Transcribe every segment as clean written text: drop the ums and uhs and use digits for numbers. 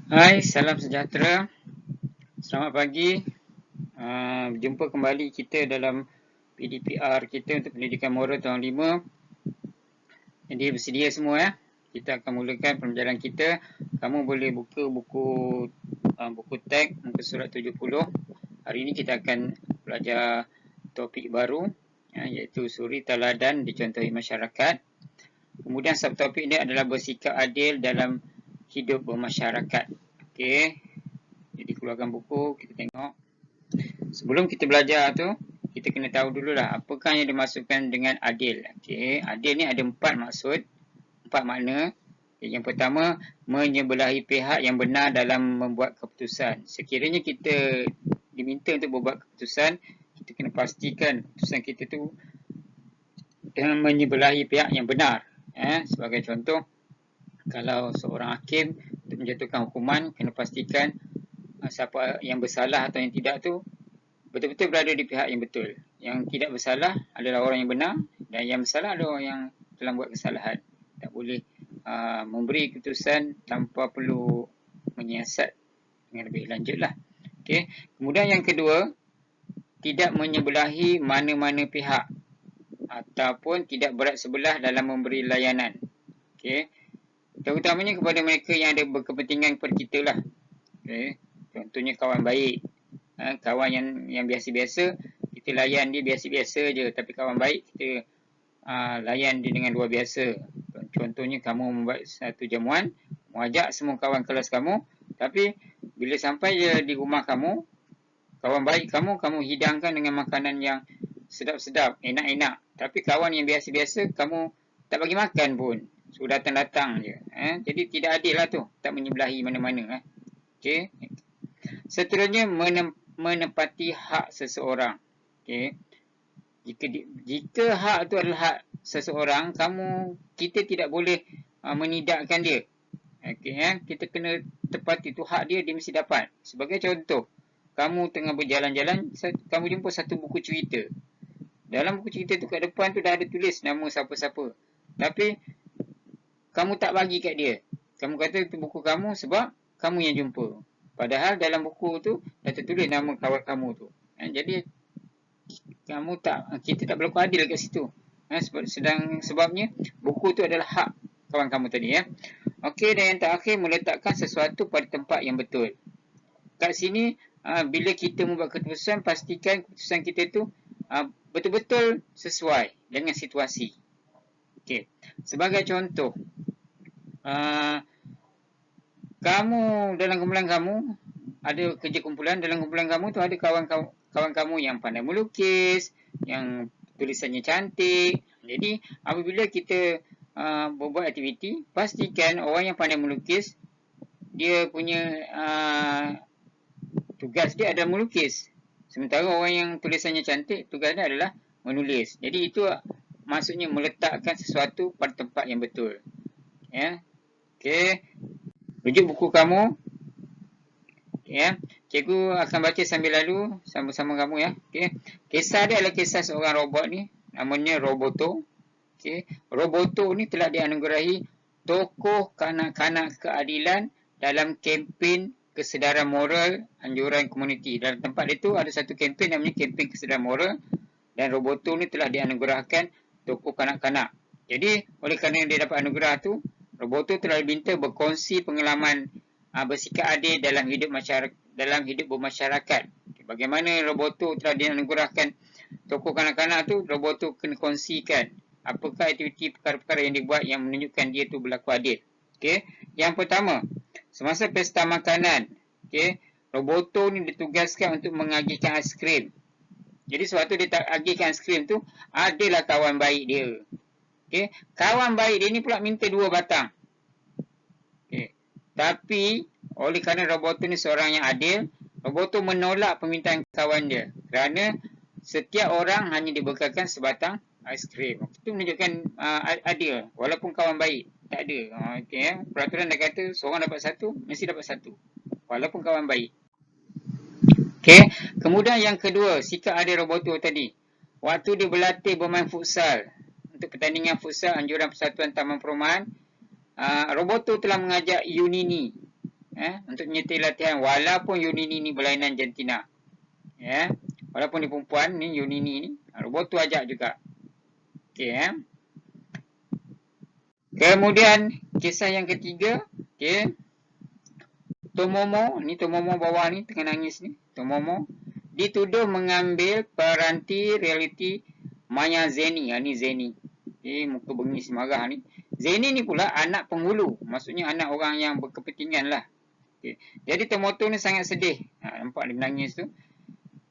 Hai, salam sejahtera. Selamat pagi. Jumpa kembali kita dalam PDPR kita untuk pendidikan moral tahun 5. Jadi bersedia semua ya. Kita akan mulakan pembelajaran kita. Kamu boleh buka buku teks muka surat 70. Hari ini kita akan belajar topik baru iaitu suri teladan dicontohi masyarakat. Kemudian subtopik dia adalah bersikap adil dalam hidup bermasyarakat. Okey. Jadi keluarkan buku, kita tengok. Sebelum kita belajar tu, kita kena tahu dululah apakah yang dimaksudkan dengan adil. Okey, adil ni ada 4 maksud, 4 makna. Yang pertama, menyebelahi pihak yang benar dalam membuat keputusan. Sekiranya kita diminta untuk membuat keputusan, kita kena pastikan keputusan kita tu dengan menyebelahi pihak yang benar. Sebagai contoh, kalau seorang hakim untuk menjatuhkan hukuman, kena pastikan siapa yang bersalah atau yang tidak tu betul-betul berada di pihak yang betul. Yang tidak bersalah adalah orang yang benar dan yang bersalah adalah orang yang telah buat kesalahan. Tak boleh memberi keputusan tanpa perlu menyiasat dengan lebih lanjut lah. Okay. Kemudian yang kedua, tidak menyebelahi mana-mana pihak ataupun tidak berat sebelah dalam memberi layanan. Okay. Terutamanya kepada mereka yang ada berkepentingan kepada kita lah. Okay. Contohnya kawan baik. Kawan yang biasa-biasa, kita layan dia biasa-biasa je. Tapi kawan baik, kita layan dia dengan luar biasa. Contohnya kamu membuat satu jamuan, mengajak semua kawan kelas kamu. Tapi bila sampai je di rumah kamu, kawan baik kamu hidangkan dengan makanan yang sedap-sedap, enak-enak. Tapi kawan yang biasa-biasa, kamu tak bagi makan pun. So datang-datang je. Jadi tidak adil lah tu. Tak menyebelahi mana-mana. Okay. Seterusnya, menepati hak seseorang. Okay. Jika hak itu adalah hak seseorang, kita tidak boleh menidakkan dia. Okay, kita kena tepati itu hak dia mesti dapat. Sebagai contoh, kamu tengah berjalan-jalan, kamu jumpa satu buku cerita. Dalam buku cerita tu kat depan tu dah ada tulis nama siapa-siapa. Tapi kamu tak bagi kat dia. Kamu kata itu buku kamu sebab kamu yang jumpa. Padahal dalam buku tu dah tertulis nama kawan kamu tu. Jadi kita tak berlaku adil kat situ. Sebabnya buku tu adalah hak kawan kamu tadi ya. Okey, dan yang terakhir, meletakkan sesuatu pada tempat yang betul. Kat sini bila kita membuat keputusan, pastikan keputusan kita tu betul-betul sesuai dengan situasi. Okey. Sebagai contoh, kamu dalam kumpulan kamu ada kerja kumpulan, dalam kumpulan kamu tu ada kawan kamu yang pandai melukis, yang tulisannya cantik. Jadi apabila kita berbuat aktiviti, pastikan orang yang pandai melukis, dia punya tugas dia adalah melukis. Sementara orang yang tulisannya cantik, tugasnya adalah menulis. Jadi itu maksudnya meletakkan sesuatu pada tempat yang betul. Ya. Okey. Rujuk buku kamu. Ya, cikgu akan baca sambil lalu sama-sama kamu ya. Okey. Kisah dia adalah kisah seorang robot ni, namanya Roboto. Okey. Roboto ni telah dianugerahi tokoh kanak-kanak keadilan dalam kempen kesedaran moral anjuran komuniti. Dalam tempat itu ada satu kempen namanya kempen kesedaran moral, dan Roboto ni telah dianugerahkan tokoh kanak-kanak. Jadi oleh kerana dia dapat anugerah tu, Roboto telah diminta berkongsi pengalaman bersikap adil dalam hidup bermasyarakat. Bagaimana Roboto telah dianugerahkan tokoh kanak-kanak tu, Roboto kena kongsikan apakah aktiviti perkara-perkara yang dibuat yang menunjukkan dia tu berlaku adil. Okey. Yang pertama, semasa pesta makanan, okey, Roboto ni ditugaskan untuk mengagihkan aiskrim. Jadi sewaktu dia tak agihkan aiskrim tu, adalah kawan baik dia. Okey, kawan baik dia ni pula minta 2 batang. Okey. Tapi oleh kerana Roboto ni seorang yang adil, Roboto menolak permintaan kawan dia kerana setiap orang hanya dibekalkan sebatang aiskrim. Itu menunjukkan adil walaupun kawan baik. Tak ada. Okey, peraturan dah kata seorang dapat satu, mesti dapat satu walaupun kawan baik. Okey, kemudian yang kedua, sikap adil Roboto tadi. Waktu dia berlatih bermain futsal untuk pertandingan futsal anjuran Persatuan Taman Perumahan, Roboto telah mengajak Yunini. untuk menyertai latihan walaupun Yunini ni berlainan jantina. Walaupun dia perempuan ni, Yunini ni, Roboto ajak juga. Okey. Kemudian kisah yang ketiga, okey. Tomomo bawah ni tengah nangis ni. Tomomo dituduh mengambil peranti realiti Maya Zeni. Ni Zeni. Muka bengis marah ni. Zeni ni pula anak penghulu. Maksudnya anak orang yang berkepentingan lah. Okay. Jadi Tomoto ni sangat sedih. Nampak dia menangis tu.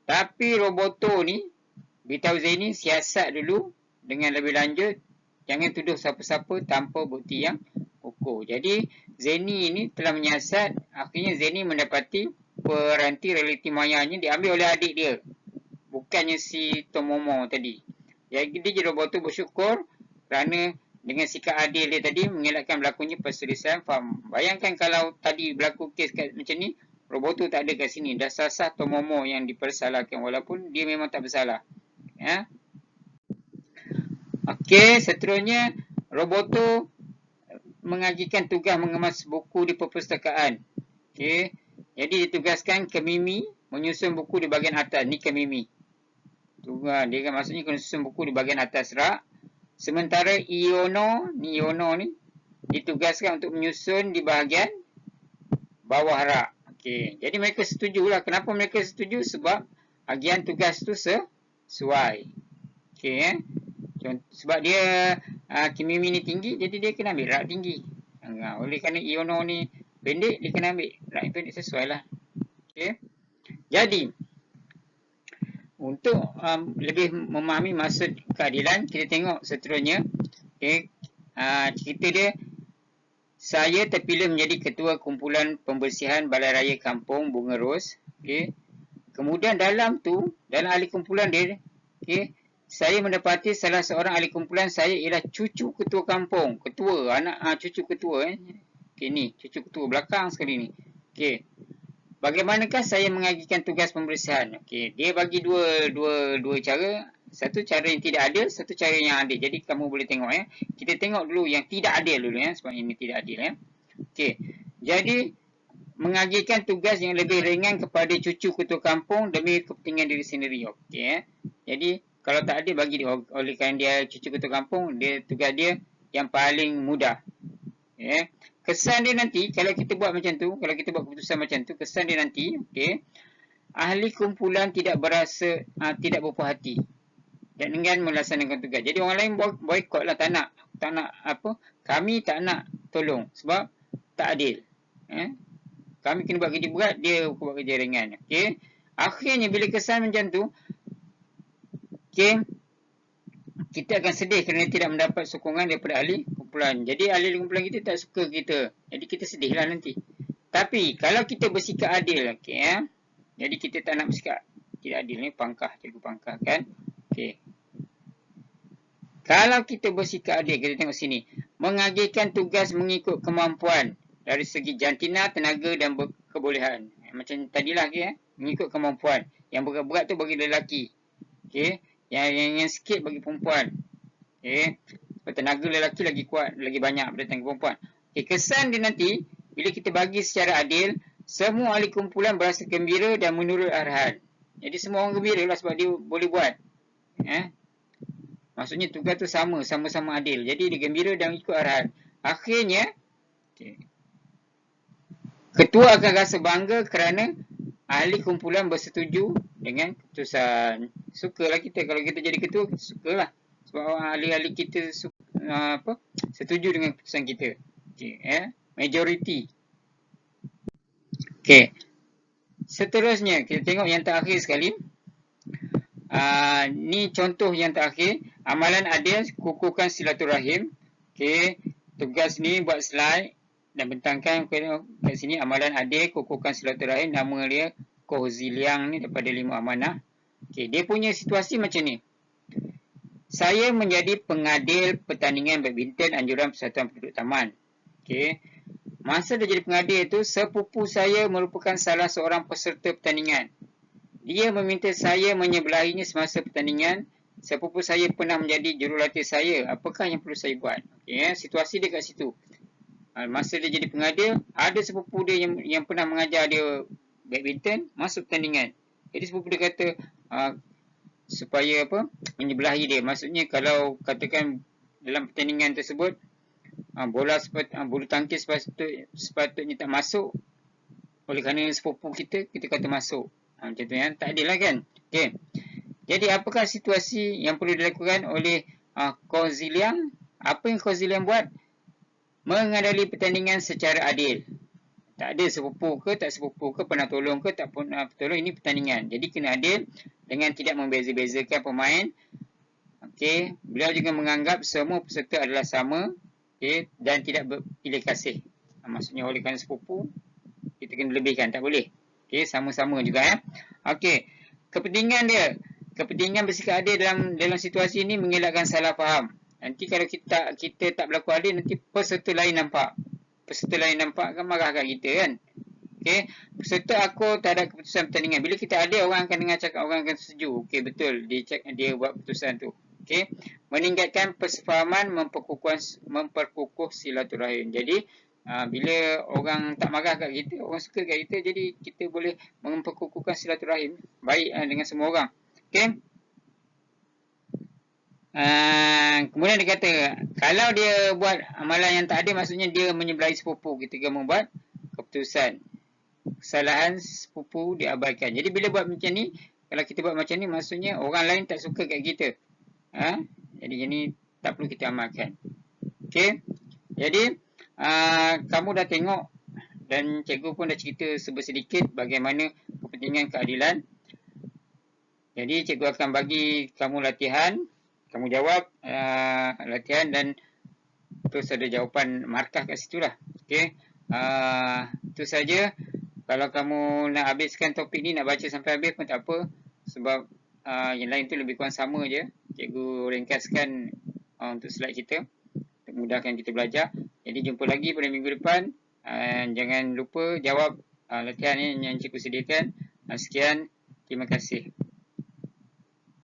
Tapi Roboto ni beritahu Zeni siasat dulu dengan lebih lanjut. Jangan tuduh siapa-siapa tanpa bukti yang kokoh. Jadi Zeni ini telah menyiasat. Akhirnya Zeni mendapati peranti realiti mayanya diambil oleh adik dia. Bukannya si Tomomo tadi. Jadi Roboto bersyukur kerana dengan sikap adil dia tadi mengelakkan berlakunya perselisihan faham. Bayangkan kalau tadi berlaku kes macam ni, Roboto tak ada kat sini. Dah sah-sah Tomomo yang dipersalahkan walaupun dia memang tak bersalah. Okey, seterusnya Roboto mengajukan tugas mengemas buku di perpustakaan. Okey. Jadi ditugaskan ke Mimi menyusun buku di bahagian atas. Ni ke Mimi. Tugas dia kan maksudnya kena susun buku di bahagian atas rak. Sementara Iono ni ditugaskan untuk menyusun di bahagian bawah rak. Okey. Jadi mereka setujulah. Kenapa mereka setuju? Sebab agian tugas tu sesuai. Okey. Sebab dia Kimimi ni tinggi, jadi dia kena ambil rak tinggi. Oleh kerana Iono ni pendek, dia kena ambil rak yang pendek, sesuai lah. Okay. Jadi, untuk lebih memahami maksud keadilan, kita tengok seterusnya. Okay. Cerita dia, saya terpilih menjadi ketua kumpulan pembersihan Balai Raya Kampung Bunga Ros. Okay. Kemudian dalam ahli kumpulan dia, okay, saya mendapati salah seorang ahli kumpulan saya ialah cucu ketua kampung. Ketua, anak cucu ketua. Okey, ni cucu ketua belakang sekali ni. Okey. Bagaimanakah saya mengajukan tugas pembersihan? Okey, dia bagi dua cara. Satu cara yang tidak adil, satu cara yang adil. Jadi kamu boleh tengok Kita tengok dulu yang tidak adil dulu sebab ini tidak adil Okey. Jadi mengajukan tugas yang lebih ringan kepada cucu ketua kampung demi kepentingan diri sendiri. Okey Jadi kalau tak ada bagi dia, oleh kerana dia cucu ketua kampung, tugas dia yang paling mudah. Kesan dia nanti, kalau kita buat macam tu, kalau kita buat keputusan macam tu, kesan dia nanti, ahli kumpulan tidak berasa, tidak berpuas hati dan enggan melaksanakan tugas. Jadi orang lain boikot lah, tak nak kami tak nak tolong sebab tak adil. Kami kena buat kerja berat, dia buat kerja ringan. Akhirnya bila kesan macam tu, kita akan sedih kerana tidak mendapat sokongan daripada ahli kumpulan. Jadi ahli kumpulan kita tak suka kita. Jadi kita sedihlah nanti. Tapi kalau kita bersikap adil, jadi kita tak nak bersikap tidak adil ni, cikgu pangkah kan. Kalau kita bersikap adil, kita tengok sini. Mengajukan tugas mengikut kemampuan dari segi jantina, tenaga dan kebolehan. Macam tadilah mengikut kemampuan. Yang berat-berat tu bagi lelaki. Yang sikit bagi perempuan. Tenaga lelaki lagi kuat, lagi banyak datang ke perempuan. Kesan dia nanti, bila kita bagi secara adil, semua ahli kumpulan berasa gembira dan menurut arahan. Jadi semua orang gembira lah sebab dia boleh buat. Maksudnya tugas tu sama-sama adil. Jadi dia gembira dan ikut arahan. Akhirnya, ketua akan rasa bangga kerana ahli kumpulan bersetuju dengan keputusan. Sukalah kita. Kalau kita jadi ketua, sukalah. Sebab ahli-ahli kita setuju dengan keputusan kita. Majority. Seterusnya, kita tengok yang terakhir sekali. Ni contoh yang terakhir. Amalan adil, kukuhkan silaturahim. Tugas ni buat slide dan bentangkan kat sini amalan adil, kukuhkan silaturahim. Nama dia Koh Ziliang ni daripada 5 amanah. Dia punya situasi macam ni. Saya menjadi pengadil pertandingan badminton anjuran Persatuan Penduduk Taman. Masa dia jadi pengadil tu, sepupu saya merupakan salah seorang peserta pertandingan. Dia meminta saya menyebelahinya semasa pertandingan. Sepupu saya pernah menjadi jurulatih saya. Apakah yang perlu saya buat? Situasi dia kat situ. Masa dia jadi pengadil, ada sepupu dia yang pernah mengajar dia badminton, masuk pertandingan. Jadi sepupu dia kata, supaya menyebelahi dia. Maksudnya kalau katakan dalam pertandingan tersebut, bulu tangkis sepatutnya tak masuk, oleh kerana sepupu kita kata masuk. Macam tu kan, tak adil lah kan. Okay. Jadi apakah situasi yang perlu dilakukan oleh Coach Ziliang? Apa yang Coach Ziliang buat? Mengadili pertandingan secara adil. Tak ada sepupu ke, tak sepupu ke, pernah tolong ke, tak pernah tolong. Ini pertandingan. Jadi kena adil dengan tidak membeza-bezakan pemain. Okey, beliau juga menganggap semua peserta adalah sama, okey, dan tidak berpilih kasih. Maksudnya oleh kerana sepupu, kita kena lebihkan, tak boleh. Okey, sama-sama juga ya. Okey, kepentingan dia, kepentingan bersikap adil dalam situasi ini mengelakkan salah faham. Nanti kalau kita tak berlaku adil, nanti peserta lain nampak. Peserta lain nampak kan marah kat kita kan. Okey, peserta aku tak ada keputusan pertandingan. Bila kita adil, orang akan dengar cakap, orang akan setuju. Okey, betul, dia buat keputusan tu. Okey, meningkatkan persefahaman, memperkukuh silaturahim. Jadi bila orang tak marah kat kita, orang suka kat kita, jadi kita boleh memperkukuhkan silaturahim baik dengan semua orang. Okey. Kemudian dia kata, kalau dia buat amalan yang tak adil, maksudnya dia menyebelahi sepupu ketika membuat keputusan. Kesalahan sepupu diabaikan. Jadi bila buat macam ni, kalau kita buat macam ni, maksudnya orang lain tak suka kat kita. Jadi ini tak perlu kita amalkan. Okey. Jadi kamu dah tengok dan cikgu pun dah cerita sedikit bagaimana kepentingan keadilan. Jadi cikgu akan bagi kamu latihan. Kamu jawab latihan dan terus ada jawapan markah kat situ lah. Okey. Itu saja. Kalau kamu nak habiskan topik ni, nak baca sampai habis pun tak apa. Sebab yang lain tu lebih kurang sama je. Cikgu ringkaskan untuk slide kita, untuk mudahkan kita belajar. Jadi jumpa lagi pada minggu depan. Jangan lupa jawab latihan ni yang cikgu sediakan. Sekian. Terima kasih.